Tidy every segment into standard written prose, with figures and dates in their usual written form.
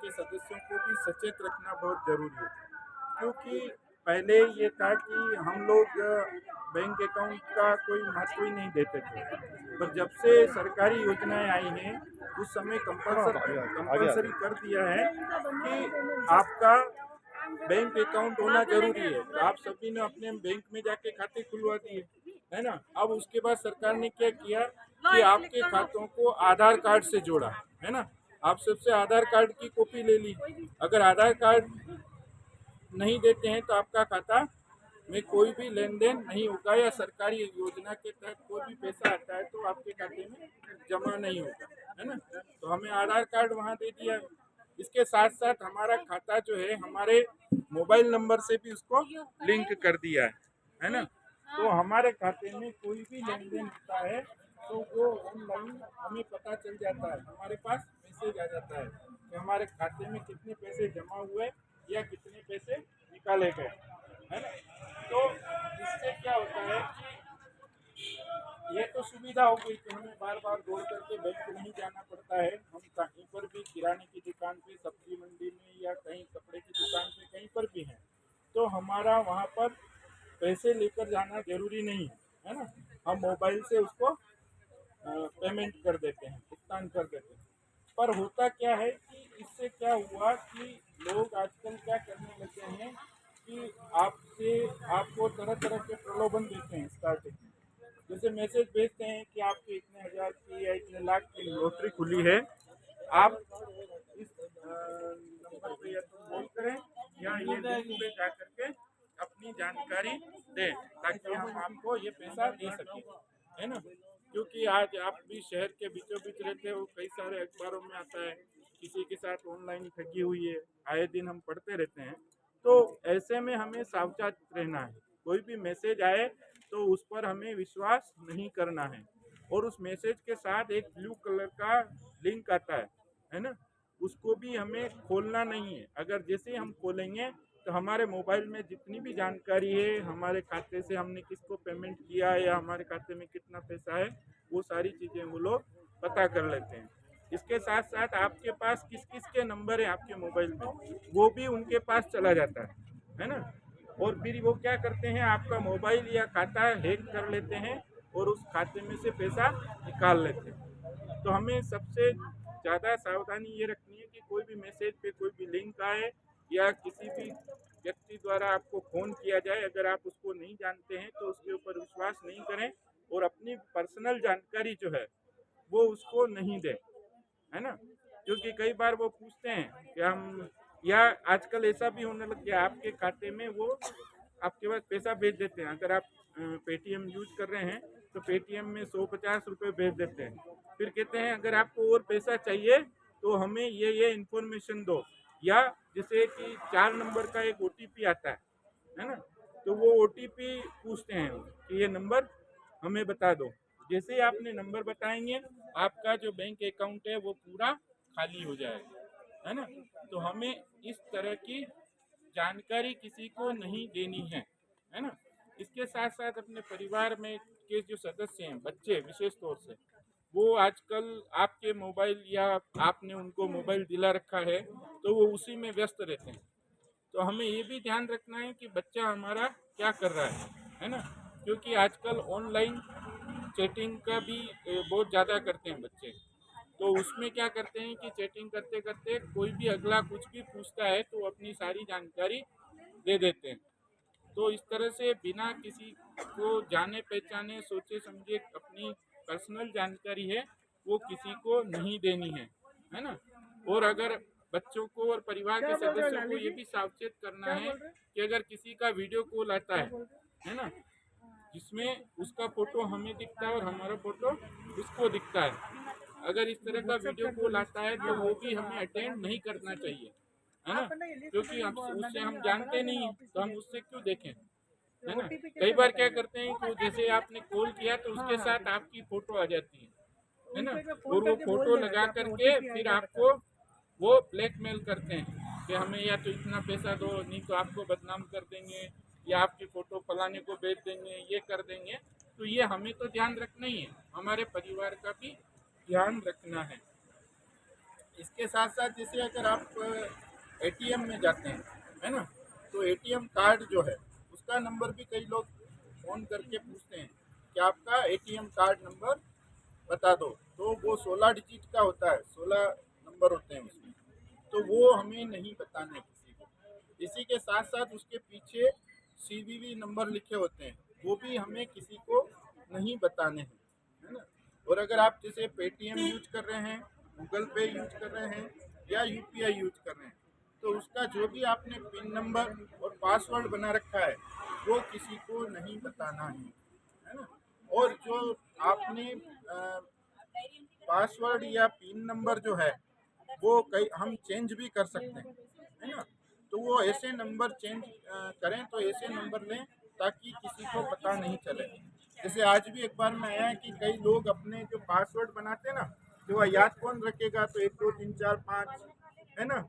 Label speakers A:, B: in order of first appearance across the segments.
A: के सदस्यों को भी सचेत रखना बहुत ज़रूरी है, क्योंकि पहले ये था कि हम लोग बैंक अकाउंट का कोई महत्व ही नहीं देते थे, पर जब से सरकारी योजनाएं आई हैं उस समय कंपलसरी कर दिया है कि आपका बैंक अकाउंट होना जरूरी है। तो आप सभी ने अपने बैंक में जाके खाते खुलवा दिए, है ना। अब उसके बाद सरकार ने क्या किया कि आपके खातों को आधार कार्ड से जोड़ा, है ना। आप सबसे आधार कार्ड की कॉपी ले ली। अगर आधार कार्ड नहीं देते हैं तो आपका खाता में कोई भी लेन देन नहीं होगा, या सरकारी योजना के तहत कोई भी पैसा आता है तो आपके खाते में जमा नहीं होगा, है ना। तो हमें आधार कार्ड वहाँ दे दिया। इसके साथ साथ हमारा खाता जो है हमारे मोबाइल नंबर से भी उसको लिंक कर दिया है ना। तो हमारे खाते में कोई भी लेन देन होता है तो वो ऑनलाइन हमें पता चल जाता है, हमारे पास मैसेज आ जाता है कि हमारे खाते में कितने पैसे जमा हुए या कितने पैसे निकाले गए, है ना। तो इससे क्या होता है कि ये तो सुविधा हो गई कि हमें बार बार दौड़ करके बैंक नहीं जाना पड़ता है। हम कहीं पर भी किराने की दुकान पे, सब्जी मंडी में, या कहीं कपड़े की दुकान पे, कहीं पर भी हैं तो हमारा वहाँ पर पैसे लेकर जाना जरूरी नहीं है ना। हम मोबाइल से उसको पेमेंट कर देते हैं, भुगतान कर देते हैं। पर होता क्या है कि इससे क्या हुआ कि लोग आजकल क्या करने लगे हैं कि आपको तरह तरह के प्रलोभन देते हैं स्टार्टिंग में। जैसे मैसेज भेजते हैं कि आपके इतने हजार की या इतने लाख की लॉटरी खुली है, आप इस नंबर पे या तो कॉल करें या ये लिंक पे जा करके अपनी जानकारी दें, ताकि हम आपको ये पैसा दे सकें, है ना। क्योंकि आज आप भी शहर के बीचों बीच रहते हो, कई सारे अखबारों में आता है किसी के साथ ऑनलाइन ठगी हुई है, आए दिन हम पढ़ते रहते हैं। तो ऐसे में हमें सावधान रहना है। कोई भी मैसेज आए तो उस पर हमें विश्वास नहीं करना है, और उस मैसेज के साथ एक ब्लू कलर का लिंक आता है ना, उसको भी हमें खोलना नहीं है। अगर जैसे ही हम खोलेंगे तो हमारे मोबाइल में जितनी भी जानकारी है, हमारे खाते से हमने किसको पेमेंट किया है या हमारे खाते में कितना पैसा है, वो सारी चीज़ें वो लोग पता कर लेते हैं। इसके साथ साथ आपके पास किस किस के नंबर है आपके मोबाइल में, वो भी उनके पास चला जाता है ना। और फिर वो क्या करते हैं, आपका मोबाइल या खाता हैक कर लेते हैं और उस खाते में से पैसा निकाल लेते हैं। तो हमें सबसे ज़्यादा सावधानी ये रखनी है कि कोई भी मैसेज पे कोई भी लिंक आए या किसी भी व्यक्ति द्वारा आपको फ़ोन किया जाए, अगर आप उसको नहीं जानते हैं तो उसके ऊपर विश्वास नहीं करें, और अपनी पर्सनल जानकारी जो है वो उसको नहीं दें, है ना। क्योंकि कई बार वो पूछते हैं कि हम, या आजकल ऐसा भी होने लग गया आपके खाते में वो आपके पास पैसा भेज देते हैं। अगर आप पेटीएम यूज कर रहे हैं तो पेटीएम में 150 रुपये भेज देते हैं। फिर कहते हैं अगर आपको और पैसा चाहिए तो हमें ये इन्फॉर्मेशन दो, या जैसे कि 4 नंबर का एक ओटीपी आता है ना। तो वो ओटीपी पूछते हैं कि ये नंबर हमें बता दो। जैसे ही आपने नंबर बताएंगे आपका जो बैंक अकाउंट है वो पूरा खाली हो जाएगा, है ना। तो हमें इस तरह की जानकारी किसी को नहीं देनी है ना। इसके साथ साथ अपने परिवार में के जो सदस्य हैं, बच्चे विशेष तौर से, वो आजकल आपके मोबाइल या आपने उनको मोबाइल दिला रखा है तो वो उसी में व्यस्त रहते हैं। तो हमें ये भी ध्यान रखना है कि बच्चा हमारा क्या कर रहा है ना। क्योंकि आजकल ऑनलाइन चैटिंग का भी बहुत ज़्यादा करते हैं बच्चे। तो उसमें क्या करते हैं कि चैटिंग करते करते कोई भी अगला कुछ भी पूछता है तो अपनी सारी जानकारी दे देते हैं। तो इस तरह से बिना किसी को जाने पहचाने, सोचे समझे अपनी पर्सनल जानकारी है वो किसी को नहीं देनी है ना। और अगर बच्चों को और परिवार के सदस्यों को ये भी सावचेत करना है कि अगर किसी का वीडियो कॉल आता है ना, जिसमें उसका फोटो हमें दिखता है और हमारा फोटो उसको दिखता है, अगर इस तरह का वीडियो कॉल आता है तो वो भी हमें अटेंड नहीं करना चाहिए, है ना। क्योंकि हम उससे हम जानते नहीं हैं तो हम उससे क्यों देखें, है ना। कई बार क्या करते हैं कि जैसे आपने कॉल किया तो उसके साथ आपकी फोटो आ जाती है ना, और वो फोटो लगा करके फिर आपको वो ब्लैकमेल करते हैं कि हमें या तो इतना पैसा दो, नहीं तो आपको बदनाम कर देंगे, या आपकी फ़ोटो फलाने को भेज देंगे, ये कर देंगे। तो ये हमें तो ध्यान रखना ही है, हमारे परिवार का भी ध्यान रखना है। इसके साथ साथ जैसे अगर आप एटीएम में जाते हैं, है ना, तो एटीएम कार्ड जो है उसका नंबर भी कई लोग फ़ोन करके पूछते हैं कि आपका एटीएम कार्ड नंबर बता दो। तो वो 16 डिजिट का होता है, 16 नंबर होते हैं उसमें, तो वो हमें नहीं बताने किसी को। इसी के साथ साथ उसके पीछे सीवीवी नंबर लिखे होते हैं, वो भी हमें किसी को नहीं बताने हैं, है ना। और अगर आप जैसे पेटीएम यूज कर रहे हैं, गूगल पे यूज कर रहे हैं या यूपीआई यूज कर रहे हैं, तो उसका जो भी आपने पिन नंबर और पासवर्ड बना रखा है वो किसी को नहीं बताना है ना। और जो आपने पासवर्ड या पिन नंबर जो है वो कई हम चेंज भी कर सकते हैं, है ना। तो वो ऐसे नंबर चेंज करें तो ऐसे नंबर लें ताकि किसी को पता नहीं चले। जैसे आज भी एक बार में आया है कि कई लोग अपने जो पासवर्ड बनाते हैं ना, जो वह याद कौन रखेगा, तो 1 2 3 4 5, है ना,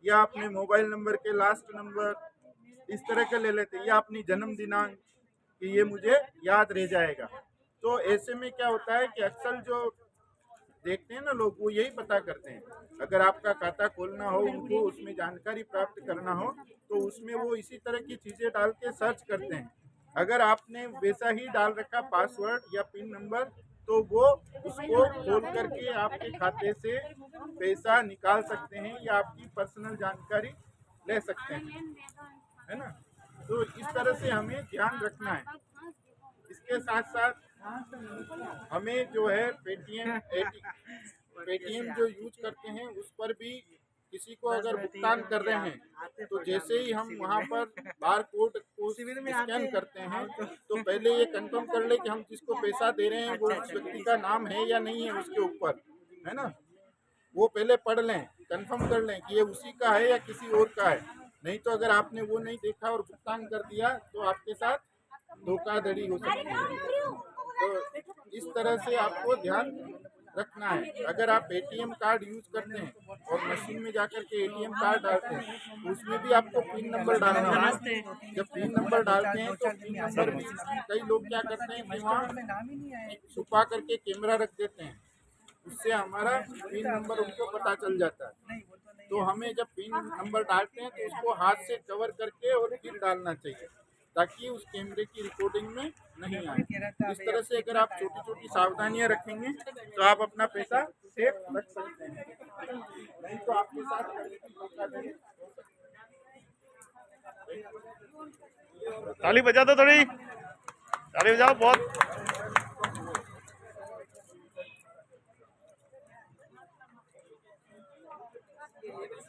A: या अपने मोबाइल नंबर के लास्ट नंबर इस तरह के ले लेते हैं, या अपनी जन्म दिनांक कि ये मुझे याद रह जाएगा। तो ऐसे में क्या होता है कि अक्सर जो देखते हैं ना लोग, वो यही पता करते हैं। अगर आपका खाता खोलना हो, उनको उसमें जानकारी प्राप्त करना हो, तो उसमें वो इसी तरह की चीज़ें डाल के सर्च करते हैं। अगर आपने वैसा ही डाल रखा पासवर्ड या पिन नंबर, तो वो उसको खोल करके आपके खाते से पैसा निकाल सकते हैं या आपकी पर्सनल जानकारी ले सकते हैं, है ना। तो इस तरह से हमें ध्यान रखना है। इसके साथ साथ हमें जो है पेटीएम जो यूज करते हैं उस पर भी किसी को अगर भुगतान कर रहे हैं, तो जैसे ही हम वहाँ पर बार कोड को स्कैन करते हैं, तो पहले ये कंफर्म कर ले कि हम जिसको पैसा दे रहे हैं वो उस व्यक्ति का नाम है या नहीं है उसके ऊपर, है ना। वो पहले पढ़ लें, कंफर्म कर लें कि ये उसी का है या किसी और का है। नहीं तो अगर आपने वो नहीं देखा और भुगतान कर दिया तो आपके साथ धोखाधड़ी हो सकती है। तो इस तरह से आपको ध्यान रखना है। अगर आप एटीएम कार्ड यूज करते हैं और मशीन में जाकर के एटीएम कार्ड डालते हैं, तो उसमें भी आपको पिन नंबर डालना होगा। जब पिन नंबर डालते हैं तो पिन नंबर भी कई लोग क्या करते हैं कि वहाँ छुपा करके कैमरा रख देते हैं, उससे हमारा पिन नंबर उनको पता चल जाता है। तो हमें जब पिन नंबर डालते हैं तो उसको हाथ से कवर करके और फिर डालना चाहिए, ताकि उस कैमरे की रिकॉर्डिंग में नहीं आए। इस तरह से अगर आप छोटी छोटी सावधानियां रखेंगे तो आप अपना पैसा सेफ रख सकते हैं, नहीं तो आपके साथ कभी भी धोखाधड़ी हो सकती है।
B: ताली बजा दो थोड़ी, ताली बजाओ बहुत।